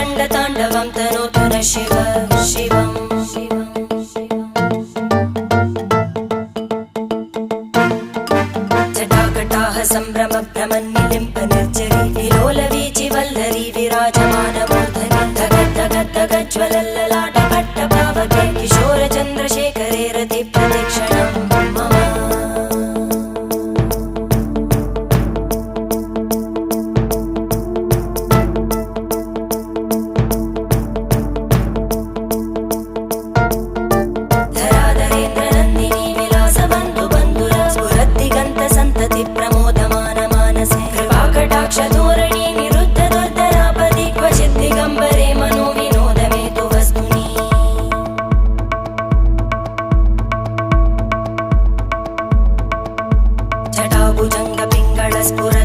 रङ्गताण्डवं तनोतु न शिव शिवम् जटाकटाः सम्भ्रमभ्रमन्निलिम्प निर्जरी विलोलवीचि वल्लरी विराजमानमूर्धनि धगज्ज्वलल्ललाटपट्टपावके किशोरचन्द्रशेखरे रतिप्रतिक्षणं मम धराधरेन्द्रनन्दिनी विलासबन्धुबन्धुरा स्फुरद्दिगन्तसन्तति प्रमोदमान मानसे कृपाकटाक्षधोरणी निरुद्ध दुर्धरापदि क्वचित् दिगम्बरे मनो विनोदमेतु वस्तुनि जटाभुजङ्गपिङ्गळस्फुर